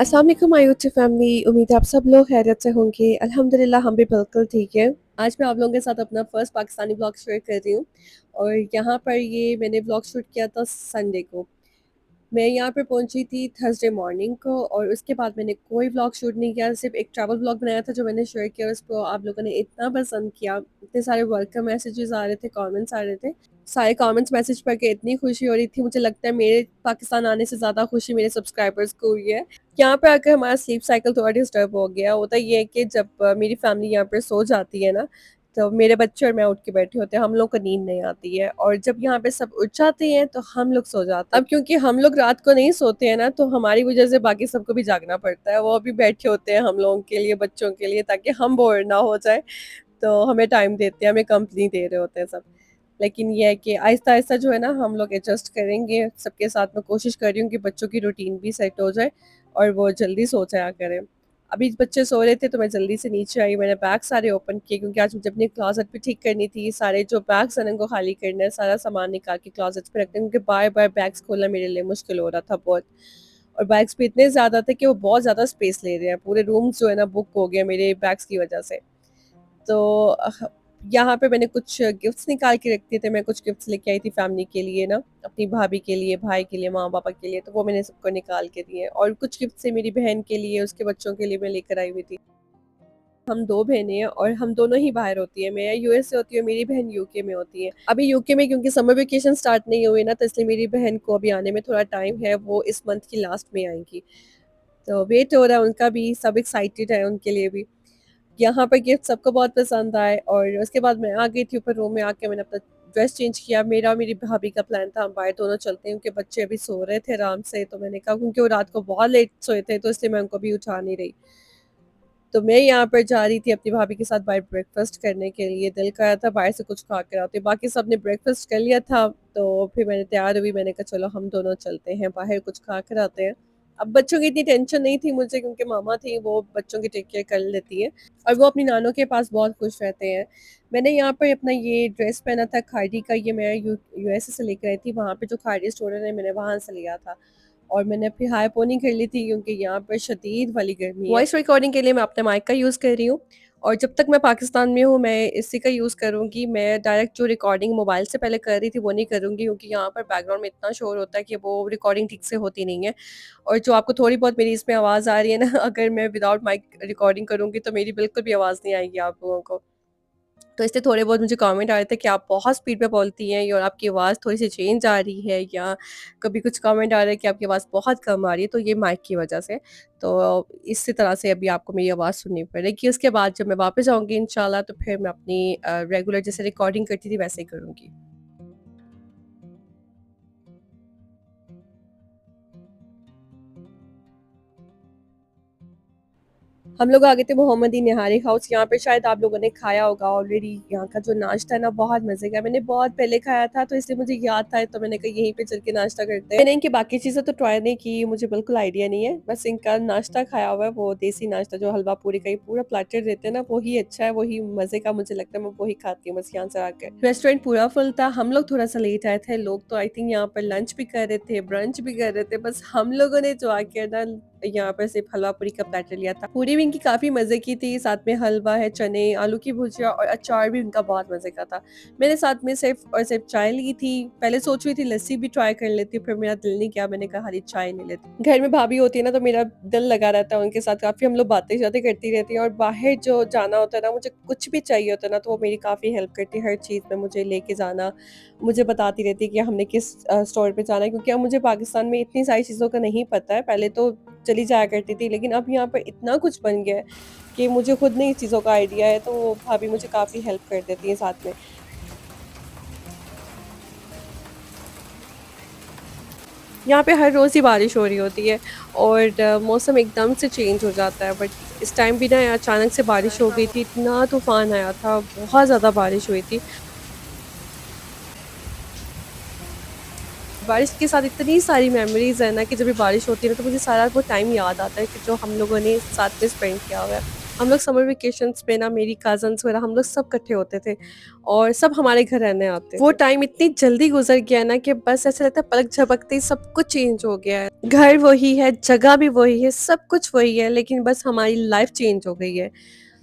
अस्सलाम वालेकुम my YouTube family. उम्मीद है आप सब लोग खैरियत से होंगे। अल्हम्दुलिल्लाह हम भी बिल्कुल ठीक है। आज मैं आप लोगों के साथ अपना फर्स्ट पाकिस्तानी ब्लॉग शेयर कर रही हूँ और यहाँ पर ये मैंने ब्लॉग शूट किया था संडे को। मैं यहाँ पे पहुँची थी थर्सडे मॉर्निंग को और उसके बाद मैंने कोई व्लॉग शूट नहीं किया, सिर्फ एक ट्रैवल व्लॉग बनाया था जो मैंने शेयर किया। उसको आप लोगों ने इतना पसंद किया, इतने सारे वेलकम मैसेजेस आ रहे थे, कमेंट्स आ रहे थे। सारे कमेंट्स मैसेज पढ़ के इतनी खुशी हो रही थी, मुझे लगता है मेरे पाकिस्तान आने से ज़्यादा खुशी मेरे सब्सक्राइबर्स को हुई है। यहाँ पे आकर हमारा स्लीप साइकिल थोड़ा डिस्टर्ब हो गया। होता ये है कि जब मेरी फैमिली यहाँ पर सो जाती है ना, तो मेरे बच्चे और मैं उठ के बैठे होते हैं, हम लोग को नींद नहीं आती है और जब यहाँ पे सब उठ जाते हैं तो हम लोग सो जाते हैं। अब क्योंकि हम लोग रात को नहीं सोते हैं ना, तो हमारी वजह से बाकी सबको भी जागना पड़ता है। वो भी बैठे होते हैं हम लोगों के लिए, बच्चों के लिए, ताकि हम बोर ना हो जाए। तो हमें टाइम देते हैं, हमें कंपनी दे रहे होते हैं सब। लेकिन ये है कि आहिस्ता-आहिस्ता जो है ना हम लोग एडजस्ट करेंगे सबके साथ। मैं कोशिश कर रही हूँ कि बच्चों की रूटीन भी सेट हो जाए और वो जल्दी सो जाया करें। अभी बच्चे सो रहे थे तो मैं जल्दी से नीचे आई, मैंने बैग सारे ओपन किए क्योंकि आज मुझे अपनी क्लोज़ेट भी ठीक करनी थी। सारे जो बैग्स हैं उनको खाली करना है, सारा सामान निकाल के क्लोज़ेट्स पे रखना है क्योंकि बार-बार बैग्स खोलना मेरे लिए मुश्किल हो रहा था बहुत। और बैग्स भी इतने ज़्यादा थे कि वो बहुत ज़्यादा स्पेस ले रहे हैं। पूरे रूम्स जो है ना बुक हो गए मेरे बैग्स की वजह से। तो यहाँ पे मैंने कुछ गिफ्ट्स निकाल के रख दिए थे। मैं कुछ गिफ्ट्स लेके आई थी फैमिली के लिए ना, अपनी भाभी के लिए, भाई के लिए, माँ-पापा के लिए, तो वो मैंने सबको निकाल के दिए और कुछ गिफ्ट्स थे मेरी बहन के लिए, उसके बच्चों के लिए मैं लेकर आई हुई थी। हम 2 बहनें हैं और हम दोनों ही बाहर होती हैं। मैं यूएस से होती हूँ, मेरी बहन यूके में होती है। अभी यूके में क्योंकि समर वेकेशन स्टार्ट नहीं हुई ना, तो इसलिए मेरी बहन को अभी आने में थोड़ा टाइम है, वो इस मंथ की लास्ट में आएँगी। तो वेट हो रहा है उनका भी, सब एक्साइटेड है उनके लिए भी। यहाँ पर गिफ्ट सबको बहुत पसंद आए और उसके बाद मैं आ गई थी ऊपर रूम में। आके मैंने अपना ड्रेस चेंज किया। मेरा और मेरी भाभी का प्लान था हम बाहर दोनों चलते हैं क्योंकि बच्चे अभी सो रहे थे आराम से। तो मैंने कहा क्योंकि वो रात को बहुत लेट सोए थे तो इसलिए मैं उनको भी उठा नहीं रही। तो मैं यहाँ पर जा रही थी अपनी भाभी के साथ बाहर ब्रेकफ़ास्ट करने के लिए। दिल कर रहा था बाहर से कुछ खा कर आते। बाकी सब ने ब्रेकफ़ास्ट कर लिया था, तो फिर मैंने तैयार हुई। मैंने कहा चलो हम दोनों चलते हैं बाहर, कुछ खा कर आते हैं। अब बच्चों की इतनी टेंशन नहीं थी मुझे क्योंकि मामा थी, वो बच्चों की टेक केयर कर लेती हैं और वो अपनी नानों के पास बहुत खुश रहते हैं। मैंने यहाँ पर अपना ये ड्रेस पहना था खादी का, ये मैं यूएसए से लेकर आई थी। वहाँ पे जो खादी स्टोर है मैंने वहाँ से लिया था। और मैंने अपनी हाई पोनी कर ली थी क्योंकि यहाँ पर शदीद वाली गर्मी है। वॉइस रिकॉर्डिंग के लिए मैं अपने माइक का यूज़ कर रही हूँ और जब तक मैं पाकिस्तान में हूँ मैं इसी का यूज़ करूँगी। मैं डायरेक्ट जो रिकॉर्डिंग मोबाइल से पहले कर रही थी वो नहीं करूँगी क्योंकि यहाँ पर बैकग्राउंड में इतना शोर होता है कि वो रिकॉर्डिंग ठीक से होती नहीं है। और जो आपको थोड़ी बहुत मेरी इसमें आवाज़ आ रही है ना, अगर मैं विदाउट माइक रिकॉर्डिंग करूँगी तो मेरी बिल्कुल भी आवाज़ नहीं आएगी आप लोगों को। तो इसलिए थोड़े बहुत मुझे कमेंट आ रहे थे कि आप बहुत स्पीड में बोलती हैं और आपकी आवाज़ थोड़ी-सी चेंज आ रही है, या कभी कुछ कमेंट आ रहा है कि आपकी आवाज़ बहुत कम आ रही है, तो ये माइक की वजह से। तो इसी तरह से अभी आपको मेरी आवाज़ सुननी पड़ेगी। उसके बाद जब मैं वापस आऊँगी इंशाल्लाह तो फिर मैं अपनी रेगुलर जैसे रिकॉर्डिंग करती थी वैसे ही करूँगी। हम लोग आ गए थे मोहम्मदी निहारी हाउस। यहाँ पे शायद आप लोगों ने खाया होगा ऑलरेडी। यहाँ का जो नाश्ता है ना बहुत मज़े का है। मैंने बहुत पहले खाया था तो इसलिए मुझे याद था, तो मैंने कहा यहीं पे चल के नाश्ता करते हैं। मैंने इनकी बाकी चीज़ें तो ट्राई नहीं की, मुझे बिल्कुल आइडिया नहीं है। बस इनका नाश्ता खाया हुआ है, वो देसी नाश्ता जो हलवा पूरी का ही पूरा प्लेटर देते हैं ना, वही अच्छा है, वही मज़े का मुझे लगता है। मैं वही खाती हूँ बस यहाँ से आकर। रेस्टोरेंट पूरा फुल था। हम लोग थोड़ा सा लेट आए थे। लोग तो आई थिंक यहाँ पर लंच भी कर रहे थे, ब्रंच भी कर रहे थे। बस हम लोगों ने जो आके ना यहाँ पर सिर्फ हलवा पूरी का प्लेटर लिया था। पूरी भी इनकी काफ़ी मज़े की थी, साथ में हलवा है, चने, आलू की भुजिया और अचार भी उनका बहुत मज़े का था। मैंने साथ में सिर्फ और सिर्फ चाय ली थी। पहले सोच रही थी लस्सी भी ट्राई कर लेती हूँ, फिर मेरा दिल नहीं किया, मैंने कहा खाली चाय ले लेती। घर में भाभी होती है ना तो मेरा दिल लगा रहता है उनके साथ, काफ़ी हम लोग बातें-शातें करती रहती हैं और बाहर जो जाना होता है ना, मुझे कुछ भी चाहिए होता है ना, तो वो मेरी काफ़ी हेल्प करती है हर चीज़ में मुझे लेके जाना। मुझे बताती रहती है कि हमने किस स्टोर पे जाना है क्योंकि अब मुझे पाकिस्तान में इतनी सारी चीज़ों का नहीं पता है। पहले तो चली जाया करती थी, लेकिन अब यहाँ पर इतना कुछ बन गया है कि मुझे खुद नहीं इस चीज़ों का आइडिया है, तो भाभी मुझे काफ़ी हेल्प कर देती हैं साथ में। यहाँ पे हर रोज़ ही बारिश हो रही होती है और मौसम एकदम से चेंज हो जाता है, बट इस टाइम भी ना अचानक से बारिश हो गई थी, इतना तूफ़ान आया था, बहुत ज़्यादा बारिश हुई थी। बारिश के साथ इतनी सारी मेमोरीज़ है ना कि जब भी बारिश होती है ना तो मुझे सारा वो टाइम याद आता है कि जो हम लोगों ने साथ में स्पेंड किया हुआ है। हम लोग समर वेकेशंस में ना मेरी कज़न्स वगैरह हम लोग सब इकट्ठे होते थे और सब हमारे घर रहने आते वो थे। टाइम इतनी जल्दी गुज़र गया ना कि बस ऐसा लगता है पलक झपकते ही सब कुछ चेंज हो गया है। घर वही है, जगह भी वही है, सब कुछ वही है लेकिन बस हमारी लाइफ़ चेंज हो गई है।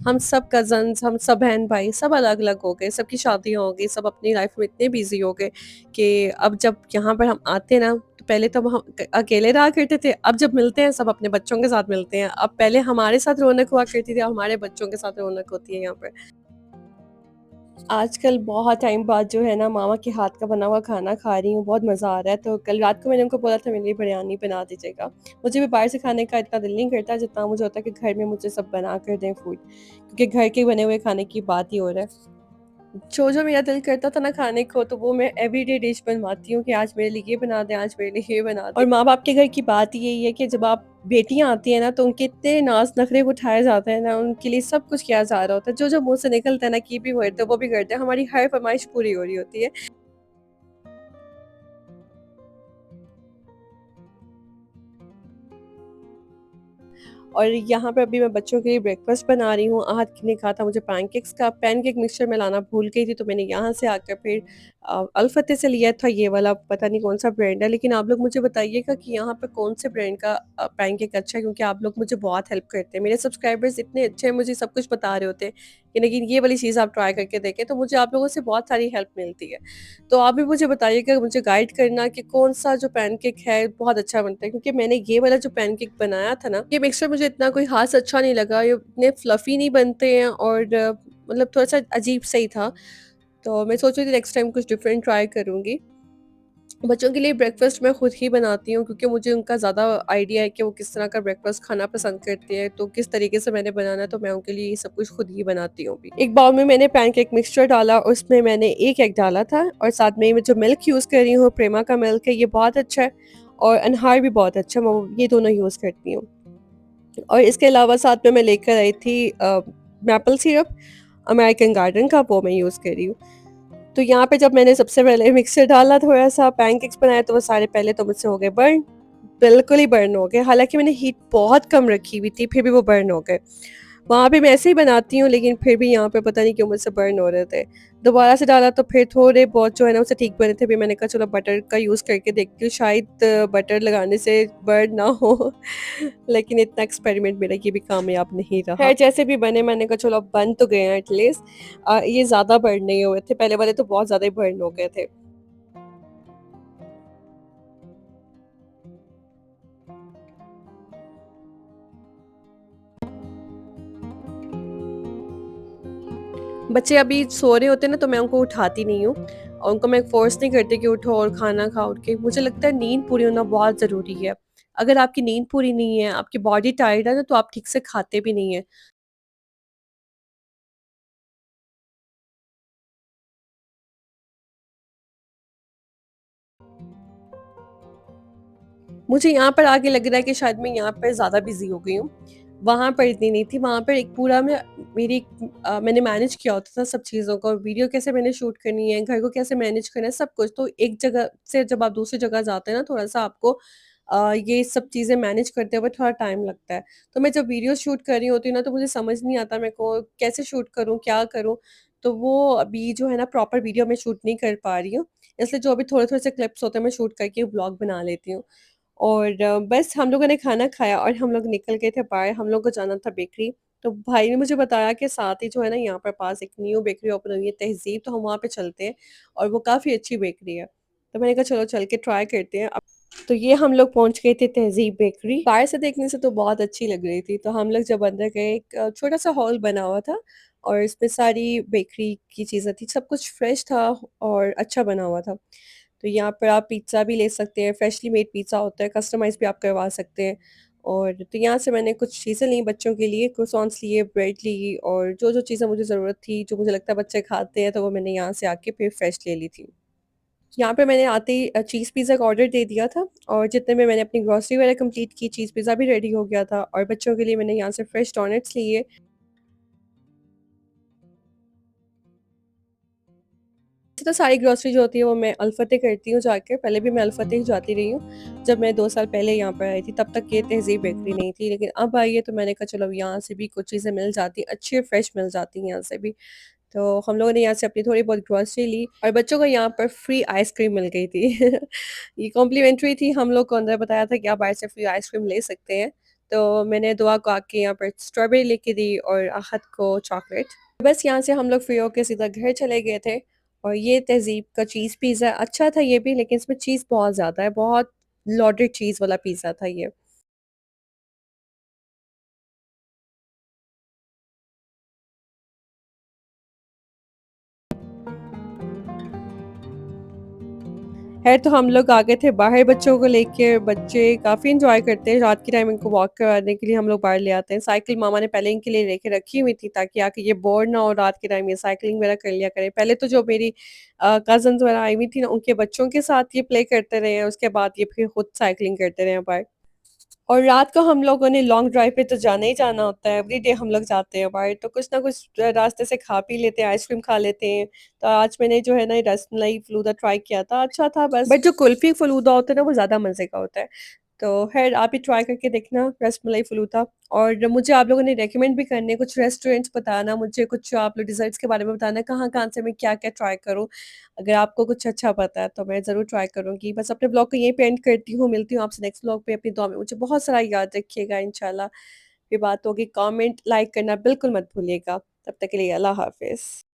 हम सब कज़न्स, हम सब बहन-भाई सब अलग-अलग हो गए, सबकी शादियाँ हो गई, सब अपनी लाइफ़ में इतने बिज़ी हो गए कि अब जब यहाँ पर हम आते हैं ना, तो पहले तो हम अकेले रहा करते थे, अब जब मिलते हैं सब अपने बच्चों के साथ मिलते हैं। अब पहले हमारे साथ रौनक हुआ करती थी, अब हमारे बच्चों के साथ रौनक होती है यहाँ पर। आजकल बहुत टाइम बाद जो है ना मामा के हाथ का बना हुआ खाना खा रही हूँ, बहुत मज़ा आ रहा है। तो कल रात को मैंने उनको बोला था मेरे लिए बिरयानी बना दीजिएगा। मुझे भी बाहर से खाने का इतना दिल नहीं करता जितना मुझे होता है कि घर में मुझे सब बना कर दें फूड, क्योंकि घर के बने हुए खाने की बात ही और है। जो मेरा दिल करता था ना खाने को तो वो मैं एवरीडे डिश बनवाती हूँ कि आज मेरे लिए ये बना दें, आज मेरे लिए ये बना दें। और माँ-बाप के घर की बात ही यही है कि जब आप बेटियाँ आती हैं ना तो उनके इतने नाज़-नखरे उठाए जाते हैं ना, उनके लिए सब कुछ किया जा रहा होता है। जो-जो मुँह से निकलता है ना कि ये भी करते हैं, वो भी करते हैं। हमारी हर फ़रमाइश पूरी हो रही होती है। और यहाँ पे अभी मैं बच्चों के लिए ब्रेकफ़ास्ट बना रही हूँ। आहद ने कहा था मुझे पैनकेक मिक्सचर मैं लाना भूल गई थी, तो मैंने यहाँ से आकर फिर अल फतेह से लिया था ये वाला, पता नहीं कौन-सा ब्रांड है, लेकिन आप लोग मुझे बताइएगा कि यहाँ पे कौन-से ब्रांड का पैनकेक अच्छा है, क्योंकि आप लोग मुझे बहुत हेल्प करते हैं। मेरे सब्सक्राइबर्स इतने अच्छे हैं, मुझे सब कुछ बता रहे होते हैं कि लेकिन ये वाली चीज़ आप ट्राई करके देखें, तो मुझे आप लोगों से बहुत सारी हेल्प मिलती है। तो आप भी मुझे बताइएगा, मुझे गाइड करना कि कौन-सा जो पैनकेक है बहुत अच्छा बनता है, क्योंकि मैंने ये वाला जो पैनकेक बनाया था ना, ये मिक्सचर मुझे इतना कोई ख़ास अच्छा नहीं लगा। ये इतने फ्लफ़ी नहीं बनते हैं और मतलब थोड़ा-सा अजीब-सा ही था। तो मैं सोच रही थी नेक्स्ट टाइम कुछ डिफरेंट ट्राई करूँगी। बच्चों के लिए ब्रेकफ़ास्ट मैं खुद ही बनाती हूँ, क्योंकि मुझे उनका ज़्यादा आइडिया है कि वो किस तरह का ब्रेकफ़ास्ट खाना पसंद करते हैं, तो किस तरीके से मैंने बनाना है, तो मैं उनके लिए ये सब कुछ खुद ही बनाती हूँ अभी। एक बाउल में मैंने पैनकेक मिक्सचर डाला, उसमें मैंने 1 एग डाला था और साथ में मैं जो मिल्क यूज़ कर रही हूँ, प्रेमा का मिल्क है, ये बहुत अच्छा है और अनहार भी बहुत अच्छा है, मैं ये दोनों यूज़ करती हूँ। और इसके अलावा साथ में मैं लेकर आई थी मैपल सिरप, अमेरिकन गार्डन का, वो मैं यूज़ कर रही हूँ। तो यहाँ पे जब मैंने सबसे पहले मिक्सर डाला, थोड़ा-सा पैनकेक्स बनाए, तो वो सारे पहले तो मुझसे हो गए बर्न, बिल्कुल ही बर्न हो गए। हालाँकि मैंने हीट बहुत कम रखी हुई थी, फिर भी वो बर्न हो गए। वहाँ पे मैं ऐसे ही बनाती हूँ, लेकिन फिर भी यहाँ पे पता नहीं क्यों मुझसे बर्न हो रहे थे। दोबारा से डाला तो फिर थोड़े बहुत जो है ना, उससे ठीक बने थे। फिर मैंने कहा चलो बटर का यूज़ करके देखती हूँ, शायद बटर लगाने से बर्न ना हो। लेकिन इतना एक्सपेरिमेंट मेरा ये भी कामयाब नहीं रहा। ख़ैर जैसे भी बने, मैंने कहा चलो अब बन तो गए हैं एटलीस्ट। ये ज़्यादा बर्न नहीं हुए थे, पहले वाले तो बहुत ज़्यादा ही बर्न हो गए थे। बच्चे अभी सो रहे होते हैं ना, तो मैं उनको उठाती नहीं हूँ और उनको मैं फ़ोर्स नहीं करती कि उठो और खाना खाओ उठ के। मुझे लगता है नींद पूरी होना बहुत ज़रूरी है। अगर आपकी नींद पूरी नहीं है, आपकी बॉडी टायर्ड है ना, तो आप ठीक से खाते भी नहीं हैं। मुझे यहाँ पर आके लग रहा है कि शायद मैं यहाँ पर ज़्यादा बिज़ी हो गई हूँ। वहाँ पर इतनी नहीं थी, वहाँ पर एक पूरा मैंने मैनेज किया होता था सब चीज़ों को, वीडियो कैसे मैंने शूट करनी है, घर को कैसे मैनेज करना है, सब कुछ। तो एक जगह से जब आप दूसरी जगह जाते हैं ना, थोड़ा-सा आपको ये सब चीज़ें मैनेज करते हुए थोड़ा टाइम लगता है। तो मैं जब वीडियो शूट कर रही होती हूँ ना, तो मुझे समझ नहीं आता मेरे को कैसे शूट करूँ, क्या करूँ? तो वो अभी जो है ना प्रॉपर वीडियो मैं शूट नहीं कर पा रही हूँ, इसलिए जो अभी थोड़े-थोड़े से क्लिप्स होते हैं, मैं शूट करके व्लॉग बना लेती हूँ। और बस हम लोगों ने खाना खाया और हम लोग निकल गए थे बाहर, हम लोग को जाना था बेकरी। तो भाई ने मुझे बताया कि साथ ही जो है ना यहाँ पर पास एक न्यू बेकरी ओपन हुई है तहज़ीब, तो हम वहाँ पे चलते हैं और वो काफ़ी अच्छी बेकरी है। तो मैंने कहा चलो चल के ट्राई करते हैं। अब तो ये हम लोग पहुँच गए थे तहज़ीब बेकरी। बाहर से देखने से तो बहुत अच्छी लग रही थी, तो हम लोग जब अंदर गए, एक छोटा-सा हॉल बना हुआ था और इसमें सारी बेकरी की चीज़ें थी, सब कुछ फ्रेश था और अच्छा बना हुआ था। तो यहाँ पर आप पिज़्ज़ा भी ले सकते हैं, फ्रेशली मेड पिज़्ज़ा होता है, कस्टमाइज़ भी आप करवा सकते हैं। और तो यहाँ से मैंने कुछ चीज़ें ली बच्चों के लिए, क्रोissants लिए, ब्रेड ली और जो-जो चीज़ें मुझे ज़रूरत थी, जो मुझे लगता है बच्चे खाते हैं, तो वो मैंने यहाँ से आके फिर फ्रेश ले ली थी। यहाँ पे मैंने आते ही चीज़ पिज़्ज़ा का ऑर्डर दे दिया था और जितने में मैंने अपनी ग्रॉसरी वगैरह कंप्लीट की, चीज़ पिज़्ज़ा भी रेडी हो गया था और बच्चों के लिए मैंने यहाँ से फ्रेश डोनट्स लिए। वैसे तो सारी ग्रोसरी जो होती है वो मैं अल्फ़तेह करती हूँ जाकर, पहले भी मैं अल्फ़तेह ही जाती रही हूँ। जब मैं 2 साल पहले यहाँ पर आई थी तब तक ये तहज़ीब बेकरी नहीं थी, लेकिन अब आई है तो मैंने कहा चलो अब यहाँ से भी कुछ चीज़ें मिल जाती हैं, अच्छी और फ्रेश मिल जाती हैं यहाँ से भी। तो हम लोगों ने यहाँ से अपनी थोड़ी बहुत ग्रोसरी ली और बच्चों को यहाँ पर फ्री आइसक्रीम मिल गई थी। ये कॉम्प्लीमेंट्री थी, हम लोग को अंदर बताया था कि आप बाहर से फ्री आइसक्रीम ले सकते हैं। तो मैंने दुआ को आके यहाँ पर स्ट्रॉबेरी लेके दी और आहत को चॉकलेट। बस यहाँ से हम लोग फ्री होके सीधा घर चले गए थे और ये तहज़ीब का चीज़ पिज़्ज़ा अच्छा था ये भी, लेकिन इसमें चीज़ बहुत ज़्यादा है, बहुत लोडेड चीज़ वाला पिज़्ज़ा था ये। खैर तो हम लोग आ गए थे बाहर बच्चों को लेके, बच्चे काफ़ी एन्जॉय करते हैं, रात के टाइम इनको वॉक करवाने के लिए हम लोग बाहर ले आते हैं। साइकिल मामा ने पहले इनके लिए लेके रखी हुई थी ताकि आके ये बोर ना हो रात के टाइम, ये साइक्लिंग वगैरह कर लिया करें। पहले तो जो मेरी कज़िन्स वगैरह आई हुई थी ना, उनके बच्चों के साथ ये प्ले करते रहे हैं, उसके बाद ये फिर खुद साइक्लिंग करते रहे हैं बाहर। और रात को हम लोगों ने लॉन्ग ड्राइव पे तो जाना ही जाना होता है, एवरीडे हम लोग जाते हैं बाहर, तो कुछ ना कुछ रास्ते से खा पी लेते हैं, आइसक्रीम खा लेते हैं। तो आज मैंने जो है ना रसमलाई फ़लूदा ट्राई किया था, अच्छा था बस, बट जो कुल्फ़ी फ़लूदा होता है ना वो ज़्यादा मज़े का होता है। तो ख़ैर आप भी ट्राई करके देखना रसमलाई फ़लूदा, और मुझे आप लोगों ने रिकमेंड भी करने कुछ रेस्टोरेंट्स बताना मुझे, कुछ आप लोग डिज़र्ट्स के बारे में बताना, कहाँ-कहाँ से मैं क्या-क्या ट्राई करूँ। अगर आपको कुछ अच्छा पता है तो मैं ज़रूर ट्राई करूँगी। बस अपने ब्लॉग को यहीं पे एंड करती हूँ, मिलती हूँ आपसे नेक्स्ट ब्लॉग पे। अपनी दुआ में मुझे बहुत सारा याद रखिएगा इंशाल्लाह। फिर बात होगी, कमेंट, लाइक करना बिल्कुल मत भूलिएगा। तब तक के लिए अल्लाह हाफ़िज़।